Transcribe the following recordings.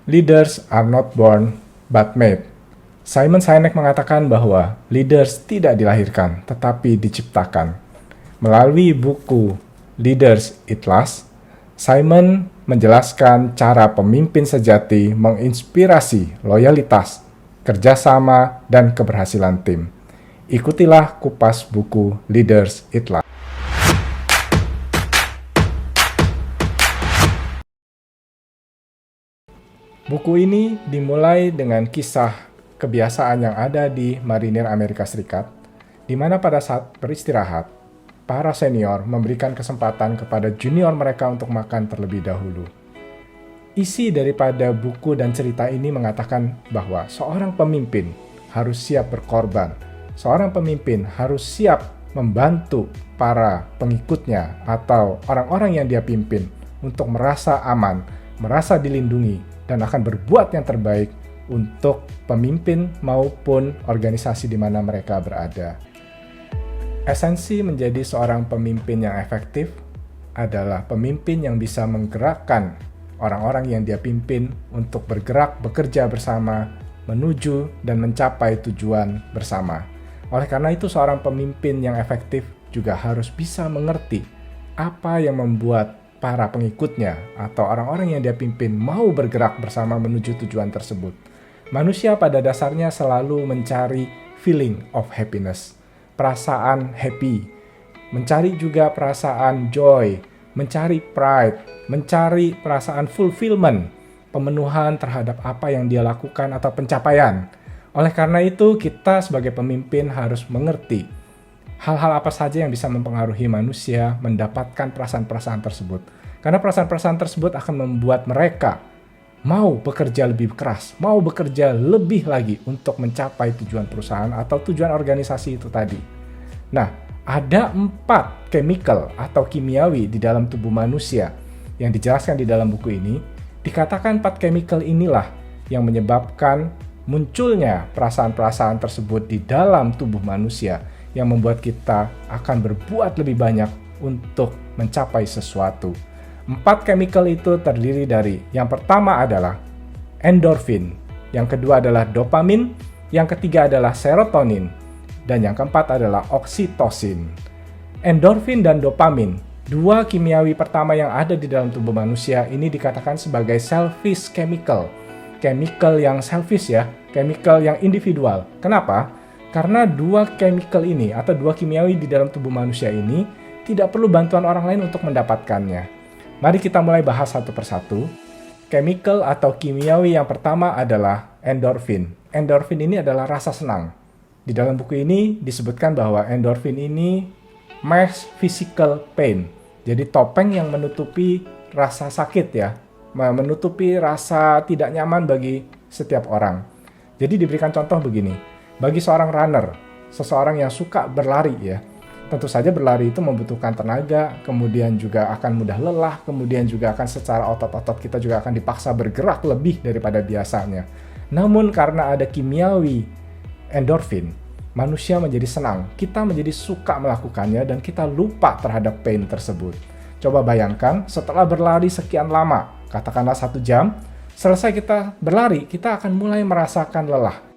Leaders are not born, but made. Simon Sinek mengatakan bahwa leaders tidak dilahirkan, tetapi diciptakan. Melalui buku Leaders It Lasts, Simon menjelaskan cara pemimpin sejati menginspirasi loyalitas, kerjasama, dan keberhasilan tim. Ikutilah kupas buku Leaders It Lasts. Buku ini dimulai dengan kisah kebiasaan yang ada di Marinir Amerika Serikat, di mana pada saat beristirahat, para senior memberikan kesempatan kepada junior mereka untuk makan terlebih dahulu. Isi daripada buku dan cerita ini mengatakan bahwa seorang pemimpin harus siap berkorban, seorang pemimpin harus siap membantu para pengikutnya atau orang-orang yang dia pimpin untuk merasa aman, merasa dilindungi, dan akan berbuat yang terbaik untuk pemimpin maupun organisasi di mana mereka berada. Esensi menjadi seorang pemimpin yang efektif adalah pemimpin yang bisa menggerakkan orang-orang yang dia pimpin untuk bergerak, bekerja bersama, menuju dan mencapai tujuan bersama. Oleh karena itu, seorang pemimpin yang efektif juga harus bisa mengerti apa yang membuat para pengikutnya atau orang-orang yang dia pimpin mau bergerak bersama menuju tujuan tersebut. Manusia pada dasarnya selalu mencari feeling of happiness, perasaan happy, mencari juga perasaan joy, mencari pride, mencari perasaan fulfillment, pemenuhan terhadap apa yang dia lakukan atau pencapaian. Oleh karena itu, kita sebagai pemimpin harus mengerti hal-hal apa saja yang bisa mempengaruhi manusia mendapatkan perasaan-perasaan tersebut. Karena perasaan-perasaan tersebut akan membuat mereka mau bekerja lebih keras, mau bekerja lebih lagi untuk mencapai tujuan perusahaan atau tujuan organisasi itu tadi. Nah, ada 4 chemical atau kimiawi di dalam tubuh manusia yang dijelaskan di dalam buku ini. Dikatakan 4 chemical inilah yang menyebabkan munculnya perasaan-perasaan tersebut di dalam tubuh manusia, yang membuat kita akan berbuat lebih banyak untuk mencapai sesuatu. 4 chemical itu terdiri dari, yang pertama adalah endorfin, yang kedua adalah dopamin, yang ketiga adalah serotonin, dan yang keempat adalah oksitosin. Endorfin dan dopamin, 2 kimiawi pertama yang ada di dalam tubuh manusia, ini dikatakan sebagai selfish chemical. Chemical yang selfish ya, chemical yang individual. Kenapa? Karena 2 chemical ini atau 2 kimiawi di dalam tubuh manusia ini tidak perlu bantuan orang lain untuk mendapatkannya. Mari kita mulai bahas satu persatu. Chemical atau kimiawi yang pertama adalah endorfin. Endorfin ini adalah rasa senang. Di dalam buku ini disebutkan bahwa endorfin ini masks physical pain. Jadi topeng yang menutupi rasa sakit ya, menutupi rasa tidak nyaman bagi setiap orang. Jadi diberikan contoh begini. Bagi seorang runner, seseorang yang suka berlari ya, tentu saja berlari itu membutuhkan tenaga, kemudian juga akan mudah lelah, kemudian juga akan secara otot-otot kita juga akan dipaksa bergerak lebih daripada biasanya. Namun karena ada kimiawi endorfin, manusia menjadi senang, kita menjadi suka melakukannya dan kita lupa terhadap pain tersebut. Coba bayangkan setelah berlari sekian lama, katakanlah 1 jam, selesai kita berlari, kita akan mulai merasakan lelah.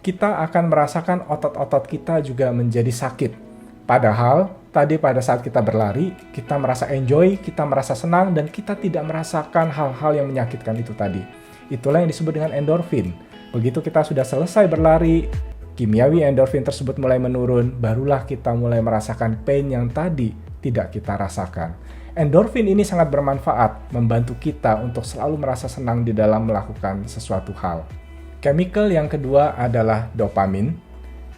Kita akan merasakan otot-otot kita juga menjadi sakit. Padahal, tadi pada saat kita berlari, kita merasa enjoy, kita merasa senang, dan kita tidak merasakan hal-hal yang menyakitkan itu tadi. Itulah yang disebut dengan endorfin. Begitu kita sudah selesai berlari, kimiawi endorfin tersebut mulai menurun, barulah kita mulai merasakan pain yang tadi tidak kita rasakan. Endorfin ini sangat bermanfaat, membantu kita untuk selalu merasa senang di dalam melakukan sesuatu hal. Chemical yang kedua adalah dopamin.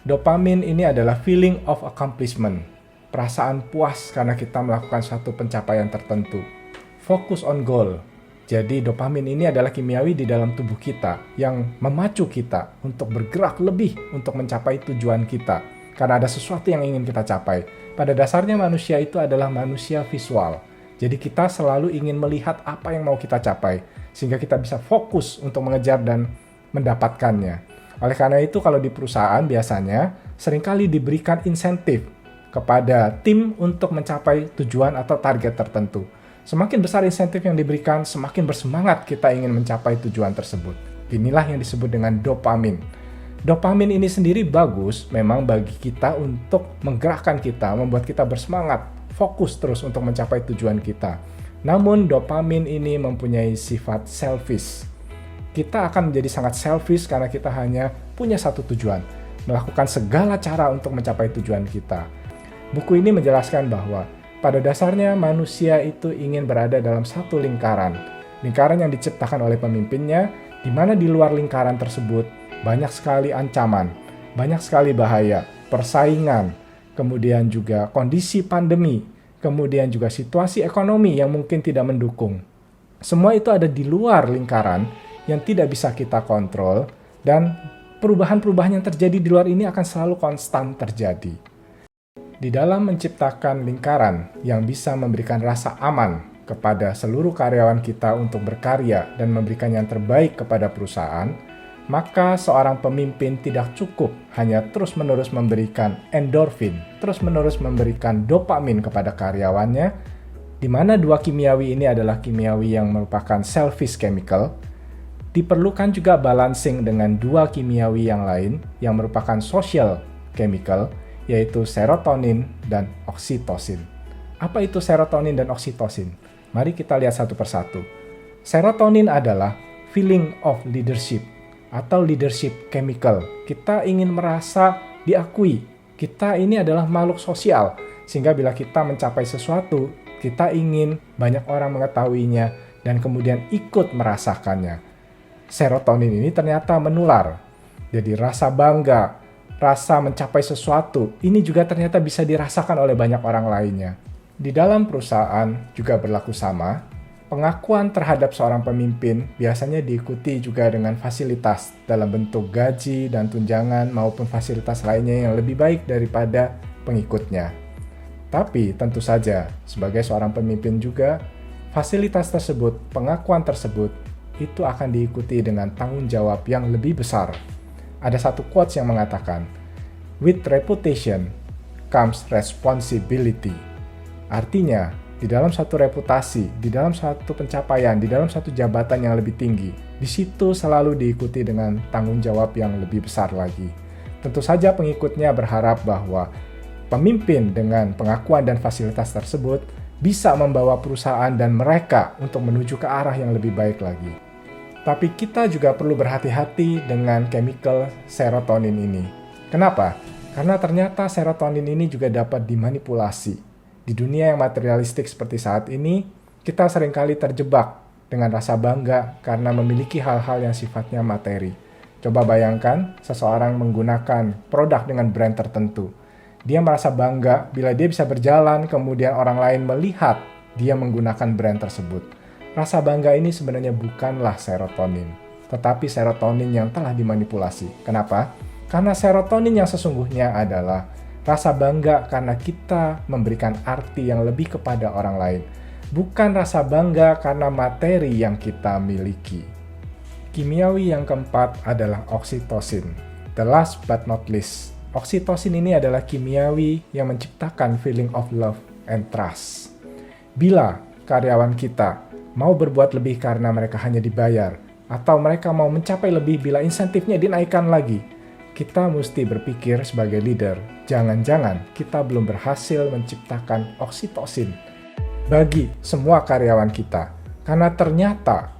Dopamin ini adalah feeling of accomplishment, perasaan puas karena kita melakukan suatu pencapaian tertentu. Focus on goal. Jadi dopamin ini adalah kimiawi di dalam tubuh kita yang memacu kita untuk bergerak lebih untuk mencapai tujuan kita. Karena ada sesuatu yang ingin kita capai. Pada dasarnya manusia itu adalah manusia visual. Jadi kita selalu ingin melihat apa yang mau kita capai, sehingga kita bisa fokus untuk mengejar dan mendapatkannya. Oleh karena itu, kalau di perusahaan biasanya seringkali diberikan insentif kepada tim untuk mencapai tujuan atau target tertentu. Semakin besar insentif yang diberikan, semakin bersemangat kita ingin mencapai tujuan tersebut. Inilah yang disebut dengan dopamin. Dopamin ini sendiri bagus memang bagi kita untuk menggerakkan kita, membuat kita bersemangat, fokus terus untuk mencapai tujuan kita. Namun dopamin ini mempunyai sifat selfish. Kita akan menjadi sangat selfish karena kita hanya punya satu tujuan, melakukan segala cara untuk mencapai tujuan kita. Buku ini menjelaskan bahwa pada dasarnya manusia itu ingin berada dalam satu lingkaran yang diciptakan oleh pemimpinnya, di mana di luar lingkaran tersebut banyak sekali ancaman, banyak sekali bahaya, persaingan, kemudian juga kondisi pandemi, kemudian juga situasi ekonomi yang mungkin tidak mendukung. Semua itu ada di luar lingkaran yang tidak bisa kita kontrol, dan perubahan-perubahan yang terjadi di luar ini akan selalu konstan terjadi. Di dalam menciptakan lingkaran yang bisa memberikan rasa aman kepada seluruh karyawan kita untuk berkarya dan memberikan yang terbaik kepada perusahaan, maka seorang pemimpin tidak cukup hanya terus-menerus memberikan endorfin, terus-menerus memberikan dopamin kepada karyawannya, di mana dua kimiawi ini adalah kimiawi yang merupakan selfish chemical. Diperlukan juga balancing dengan dua kimiawi yang lain yang merupakan social chemical, yaitu serotonin dan oksitosin. Apa itu serotonin dan oksitosin? Mari kita lihat satu persatu. Serotonin adalah feeling of leadership atau leadership chemical. Kita ingin merasa diakui. Kita ini adalah makhluk sosial, sehingga bila kita mencapai sesuatu, kita ingin banyak orang mengetahuinya dan kemudian ikut merasakannya. Serotonin ini ternyata menular. Jadi rasa bangga, rasa mencapai sesuatu, ini juga ternyata bisa dirasakan oleh banyak orang lainnya. Di dalam perusahaan juga berlaku sama. Pengakuan terhadap seorang pemimpin biasanya diikuti juga dengan fasilitas dalam bentuk gaji dan tunjangan maupun fasilitas lainnya yang lebih baik daripada pengikutnya. Tapi tentu saja, sebagai seorang pemimpin juga, fasilitas tersebut, pengakuan tersebut, itu akan diikuti dengan tanggung jawab yang lebih besar. Ada satu quotes yang mengatakan, "With reputation comes responsibility." Artinya, di dalam satu reputasi, di dalam satu pencapaian, di dalam satu jabatan yang lebih tinggi, di situ selalu diikuti dengan tanggung jawab yang lebih besar lagi. Tentu saja pengikutnya berharap bahwa pemimpin dengan pengakuan dan fasilitas tersebut bisa membawa perusahaan dan mereka untuk menuju ke arah yang lebih baik lagi. Tapi kita juga perlu berhati-hati dengan chemical serotonin ini. Kenapa? Karena ternyata serotonin ini juga dapat dimanipulasi. Di dunia yang materialistik seperti saat ini, kita seringkali terjebak dengan rasa bangga karena memiliki hal-hal yang sifatnya materi. Coba bayangkan seseorang menggunakan produk dengan brand tertentu. Dia merasa bangga bila dia bisa berjalan, kemudian orang lain melihat dia menggunakan brand tersebut. Rasa bangga ini sebenarnya bukanlah serotonin, tetapi serotonin yang telah dimanipulasi. Kenapa? Karena serotonin yang sesungguhnya adalah rasa bangga karena kita memberikan arti yang lebih kepada orang lain. Bukan rasa bangga karena materi yang kita miliki. Kimiawi yang keempat adalah oksitosin. The last but not least, oksitosin ini adalah kimiawi yang menciptakan feeling of love and trust. Bila karyawan kita mau berbuat lebih karena mereka hanya dibayar, atau mereka mau mencapai lebih bila insentifnya dinaikkan lagi, kita mesti berpikir sebagai leader, jangan-jangan kita belum berhasil menciptakan oksitosin bagi semua karyawan kita. Karena ternyata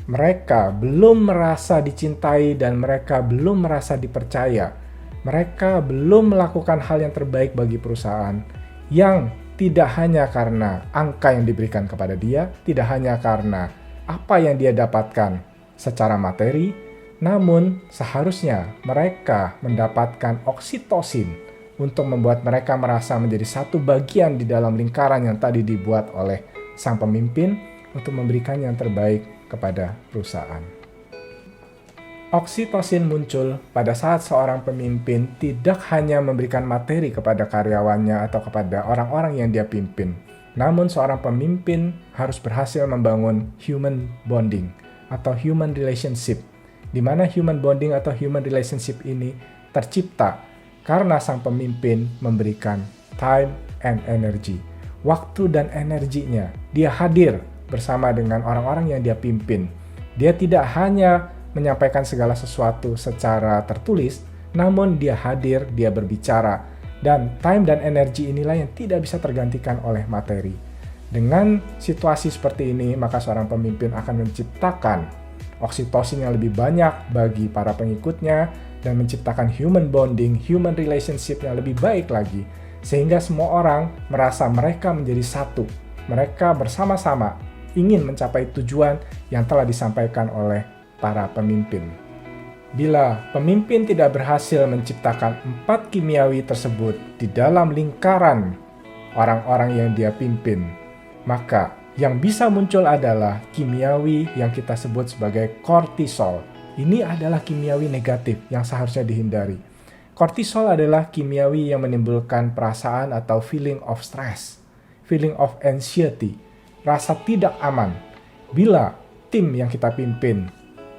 mereka belum merasa dicintai dan mereka belum merasa dipercaya. Mereka belum melakukan hal yang terbaik bagi perusahaan yang tidak hanya karena angka yang diberikan kepada dia, tidak hanya karena apa yang dia dapatkan secara materi, namun seharusnya mereka mendapatkan oksitosin untuk membuat mereka merasa menjadi satu bagian di dalam lingkaran yang tadi dibuat oleh sang pemimpin untuk memberikan yang terbaik kepada perusahaan. Oksitosin muncul pada saat seorang pemimpin tidak hanya memberikan materi kepada karyawannya atau kepada orang-orang yang dia pimpin, namun seorang pemimpin harus berhasil membangun human bonding atau human relationship, di mana human bonding atau human relationship ini tercipta karena sang pemimpin memberikan time and energy, waktu dan energinya. Dia hadir bersama dengan orang-orang yang dia pimpin. Dia tidak hanya menyampaikan segala sesuatu secara tertulis, namun dia hadir, dia berbicara. Dan time dan energi inilah yang tidak bisa tergantikan oleh materi. Dengan situasi seperti ini, maka seorang pemimpin akan menciptakan oksitosin yang lebih banyak bagi para pengikutnya dan menciptakan human bonding, human relationship yang lebih baik lagi. Sehingga semua orang merasa mereka menjadi satu. Mereka bersama-sama ingin mencapai tujuan yang telah disampaikan oleh para pemimpin. Bila pemimpin tidak berhasil menciptakan 4 kimiawi tersebut di dalam lingkaran orang-orang yang dia pimpin, maka yang bisa muncul adalah kimiawi yang kita sebut sebagai kortisol. Ini adalah kimiawi negatif yang seharusnya dihindari. Kortisol adalah kimiawi yang menimbulkan perasaan atau feeling of stress, feeling of anxiety, rasa tidak aman. Bila tim yang kita pimpin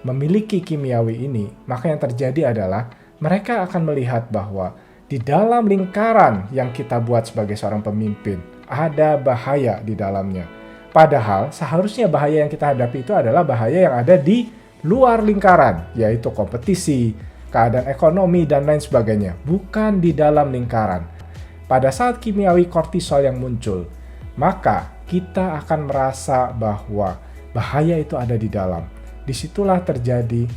memiliki kimiawi ini, maka yang terjadi adalah mereka akan melihat bahwa di dalam lingkaran yang kita buat sebagai seorang pemimpin, ada bahaya di dalamnya. Padahal seharusnya bahaya yang kita hadapi itu adalah bahaya yang ada di luar lingkaran, yaitu kompetisi, keadaan ekonomi, dan lain sebagainya, bukan di dalam lingkaran. Pada saat kimiawi kortisol yang muncul, maka kita akan merasa bahwa bahaya itu ada di dalam. Disitulah terjadi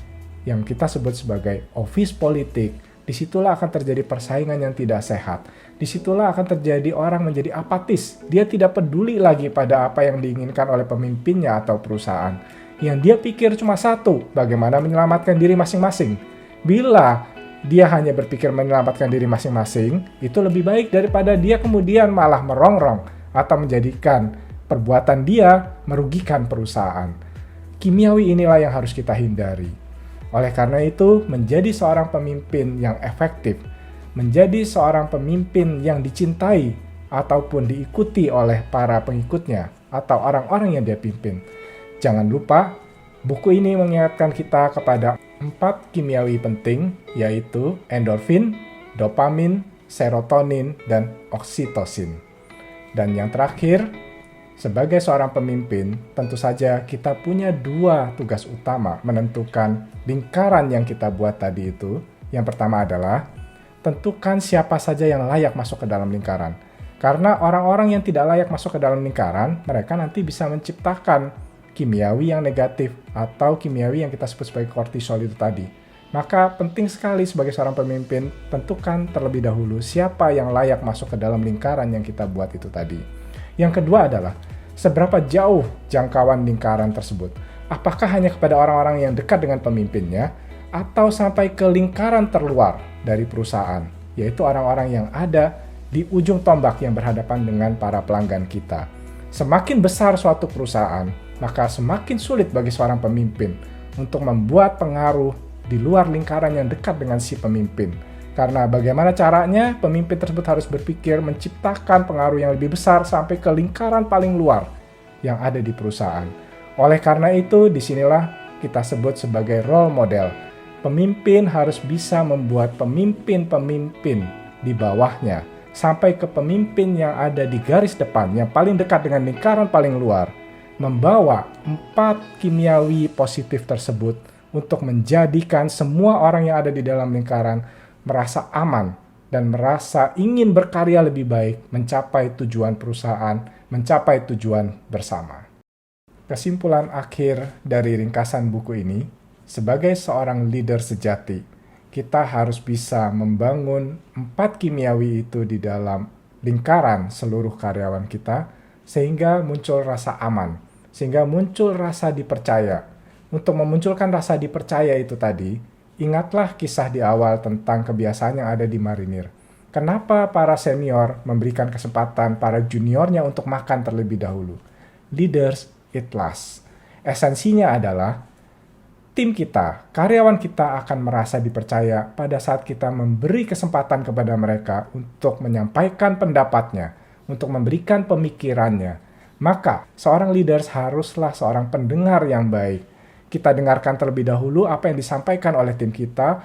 yang kita sebut sebagai office politik. Disitulah akan terjadi persaingan yang tidak sehat. Disitulah akan terjadi orang menjadi apatis. Dia tidak peduli lagi pada apa yang diinginkan oleh pemimpinnya atau perusahaan. Yang dia pikir cuma satu, bagaimana menyelamatkan diri masing-masing. Bila dia hanya berpikir menyelamatkan diri masing-masing, itu lebih baik daripada dia kemudian malah merongrong atau menjadikan perbuatan dia merugikan perusahaan. Kimiawi inilah yang harus kita hindari. Oleh karena itu, menjadi seorang pemimpin yang efektif, menjadi seorang pemimpin yang dicintai ataupun diikuti oleh para pengikutnya atau orang-orang yang dia pimpin. Jangan lupa, buku ini mengingatkan kita kepada 4 kimiawi penting, yaitu endorfin, dopamin, serotonin, dan oksitosin. Dan yang terakhir, sebagai seorang pemimpin, tentu saja kita punya 2 tugas utama menentukan lingkaran yang kita buat tadi itu. Yang pertama adalah tentukan siapa saja yang layak masuk ke dalam lingkaran. Karena orang-orang yang tidak layak masuk ke dalam lingkaran, mereka nanti bisa menciptakan kimiawi yang negatif atau kimiawi yang kita sebut sebagai kortisol itu tadi. Maka penting sekali sebagai seorang pemimpin, tentukan terlebih dahulu siapa yang layak masuk ke dalam lingkaran yang kita buat itu tadi. Yang kedua adalah, seberapa jauh jangkauan lingkaran tersebut? Apakah hanya kepada orang-orang yang dekat dengan pemimpinnya, atau sampai ke lingkaran terluar dari perusahaan, yaitu orang-orang yang ada di ujung tombak yang berhadapan dengan para pelanggan kita. Semakin besar suatu perusahaan, maka semakin sulit bagi seorang pemimpin untuk membuat pengaruh di luar lingkaran yang dekat dengan si pemimpin. Karena bagaimana caranya, pemimpin tersebut harus berpikir menciptakan pengaruh yang lebih besar sampai ke lingkaran paling luar yang ada di perusahaan. Oleh karena itu, disinilah kita sebut sebagai role model. Pemimpin harus bisa membuat pemimpin-pemimpin di bawahnya sampai ke pemimpin yang ada di garis depan, yang paling dekat dengan lingkaran paling luar, membawa 4 kimiawi positif tersebut untuk menjadikan semua orang yang ada di dalam lingkaran merasa aman dan merasa ingin berkarya lebih baik, mencapai tujuan perusahaan, mencapai tujuan bersama. Kesimpulan akhir dari ringkasan buku ini, sebagai seorang leader sejati, kita harus bisa membangun 4 kimiawi itu di dalam lingkaran seluruh karyawan kita, sehingga muncul rasa aman, sehingga muncul rasa dipercaya. Untuk memunculkan rasa dipercaya itu tadi, ingatlah kisah di awal tentang kebiasaan yang ada di marinir. Kenapa para senior memberikan kesempatan para juniornya untuk makan terlebih dahulu? Leaders eat last. Esensinya adalah tim kita, karyawan kita akan merasa dipercaya pada saat kita memberi kesempatan kepada mereka untuk menyampaikan pendapatnya, untuk memberikan pemikirannya. Maka, seorang leaders haruslah seorang pendengar yang baik. Kita dengarkan terlebih dahulu apa yang disampaikan oleh tim kita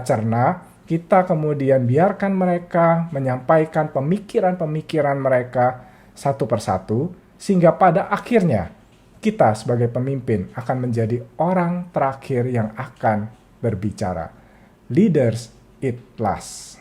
cerna, kita kemudian biarkan mereka menyampaikan pemikiran-pemikiran mereka, satu persatu, sehingga pada akhirnya kita sebagai pemimpin akan menjadi orang terakhir yang akan berbicara. Leaders eat last.